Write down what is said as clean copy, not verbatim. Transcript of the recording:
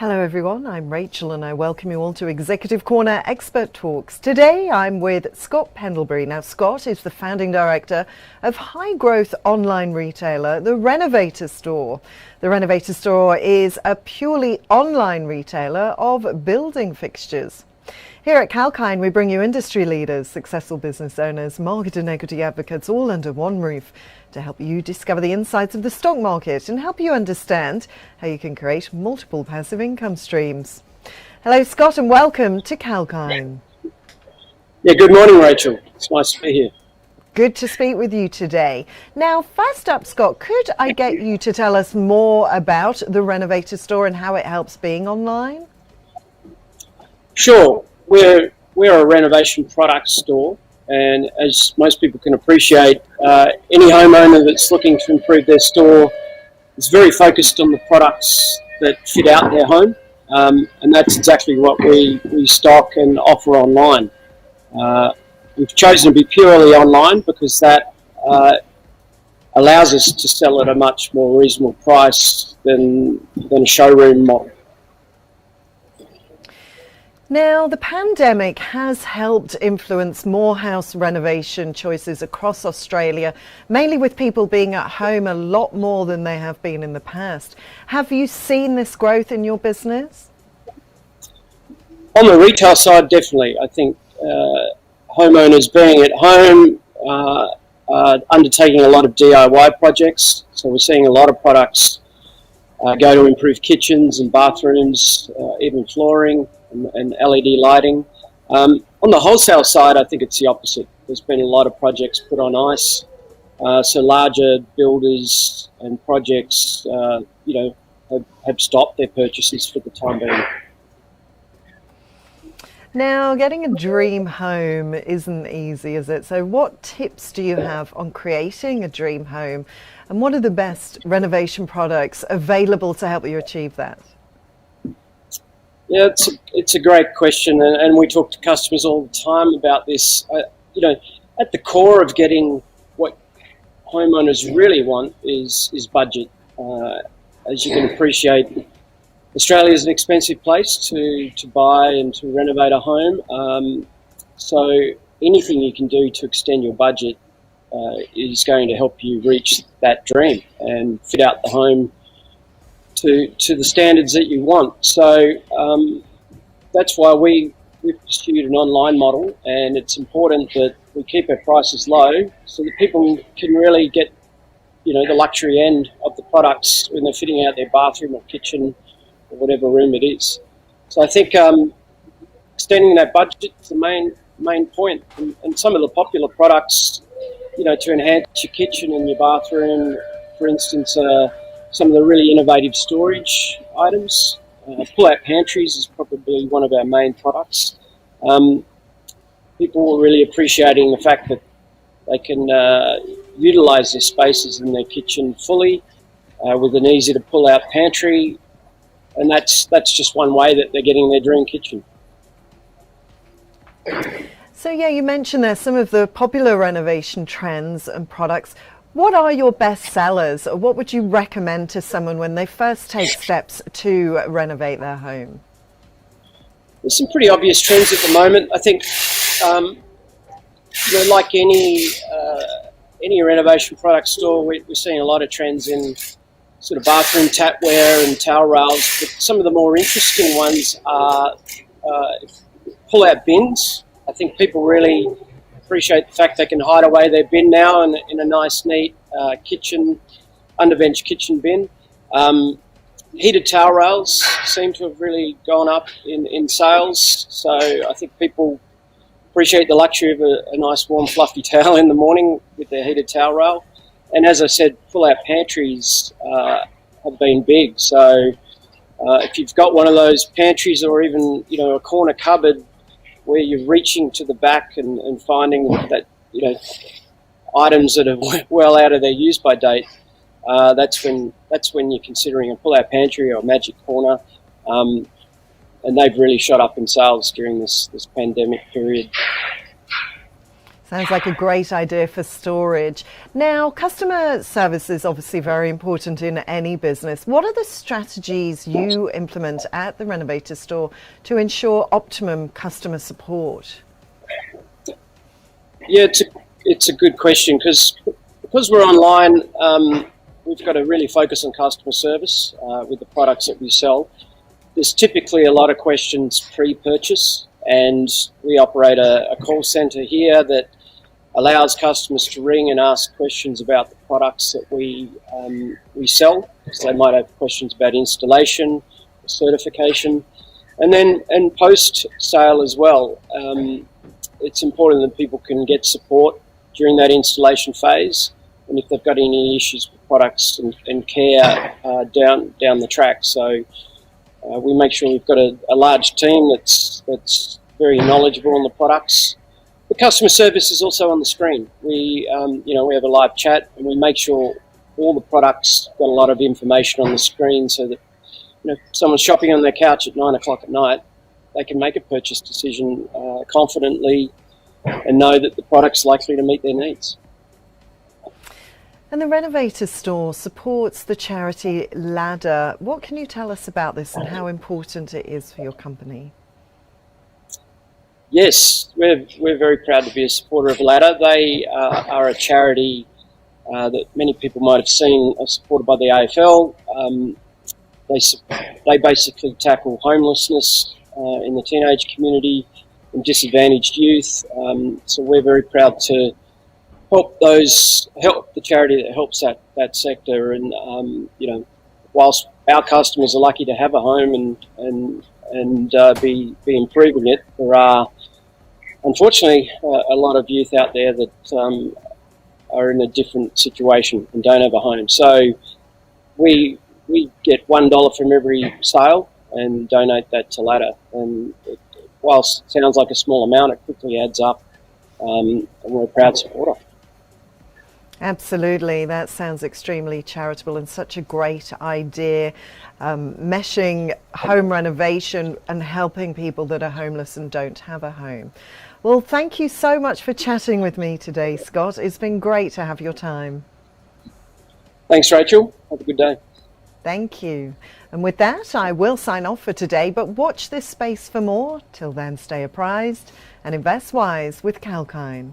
Hello everyone, I'm Rachel and I welcome you all to Executive Corner Expert Talks. Today I'm with Scott Pendlebury. Now Scott is the founding director of high growth online retailer, the Renovator Store. The Renovator Store is a purely online retailer of building fixtures. Here at Kalkine, we bring you industry leaders, successful business owners, market and equity advocates, all under one roof to help you discover the insights of the stock market and help you understand how you can create multiple passive income streams. Hello, Scott, and welcome to Kalkine. Yeah, good morning, Rachel. It's nice to be here. Good to speak with you today. Now, first up, Scott, could I get you to tell us more about the Renovator Store and how it helps being online? Sure. We're a renovation product store, and as most people can appreciate, any homeowner that's looking to improve their store is very focused on the products that fit out their home, and that's exactly what we stock and offer online. We've chosen to be purely online because that allows us to sell at a much more reasonable price than a showroom model. Now, the pandemic has helped influence more house renovation choices across Australia, mainly with people being at home a lot more than they have been in the past. Have you seen this growth in your business? On the retail side, definitely. I think homeowners being at home are undertaking a lot of DIY projects. So we're seeing a lot of products go to improve kitchens and bathrooms, even flooring and LED lighting. On the wholesale side, I think it's the opposite. There's been a lot of projects put on ice. So larger builders and projects, have stopped their purchases for the time being. Now, getting a dream home isn't easy, is it? So what tips do you have on creating a dream home? And what are the best renovation products available to help you achieve that? Yeah, it's a great question, and we talk to customers all the time about this. At the core of getting what homeowners really want is budget. As you can appreciate, Australia is an expensive place to buy and to renovate a home. So anything you can do to extend your budget is going to help you reach that dream and fit out the home to the standards that you want. So that's why we've pursued an online model, and it's important that we keep our prices low so that people can really get the luxury end of the products when they're fitting out their bathroom or kitchen or whatever room it is. So I think extending that budget is the main point, and some of the popular products to enhance your kitchen and your bathroom, for instance, some of the really innovative storage items. Pull-out pantries is probably one of our main products. People are really appreciating the fact that they can utilise their spaces in their kitchen fully with an easy-to-pull-out pantry, and that's just one way that they're getting their dream kitchen. So yeah, you mentioned there some of the popular renovation trends and products. What are your best sellers, or what would you recommend to someone when they first take steps to renovate their home? There's some pretty obvious trends at the moment. I think, like any renovation product store, we're seeing a lot of trends in sort of bathroom tapware and towel rails. But some of the more interesting ones are pull-out bins. I think people really appreciate the fact they can hide away their bin now in a nice, neat underbench kitchen bin. Heated towel rails seem to have really gone up in sales, so I think people appreciate the luxury of a nice, warm, fluffy towel in the morning with their heated towel rail. And as I said, pull-out pantries have been big. So if you've got one of those pantries, or even a corner cupboard where you're reaching to the back and finding that items that are well out of their use-by date, that's when you're considering a pull-out pantry or a magic corner, and they've really shot up in sales during this pandemic period. Sounds like a great idea for storage. Now, customer service is obviously very important in any business. What are the strategies you implement at the Renovator Store to ensure optimum customer support? Yeah, it's a good question because we're online, we've got to really focus on customer service with the products that we sell. There's typically a lot of questions pre-purchase, and we operate a call centre here that allows customers to ring and ask questions about the products that we sell. So they might have questions about installation, certification, and post-sale as well. It's important that people can get support during that installation phase, and if they've got any issues with products and care down the track. So we make sure we've got a large team that's very knowledgeable on the products. The customer service is also on the screen. We have a live chat, and we make sure all the products got a lot of information on the screen, so that if someone's shopping on their couch at 9 o'clock at night, they can make a purchase decision confidently and know that the product's likely to meet their needs. And the Renovator Store supports the charity Ladder. What can you tell us about this and how important it is for your company? Yes, we're very proud to be a supporter of Ladder. They are a charity that many people might have seen, supported by the AFL. They basically tackle homelessness in the teenage community and disadvantaged youth. So we're very proud to help the charity that helps that sector. And whilst our customers are lucky to have a home and be improving it, there are unfortunately a lot of youth out there that are in a different situation and don't have a home. So we get $1 from every sale and donate that to Ladder. And whilst it sounds like a small amount, it quickly adds up, and we're a proud supporter. Absolutely, that sounds extremely charitable and such a great idea, meshing home renovation and helping people that are homeless and don't have a home. Well, thank you so much for chatting with me today, Scott. It's been great to have your time. Thanks, Rachel. Have a good day. Thank you. And with that, I will sign off for today, but watch this space for more. Till then, stay apprised and invest wise with Kalkine.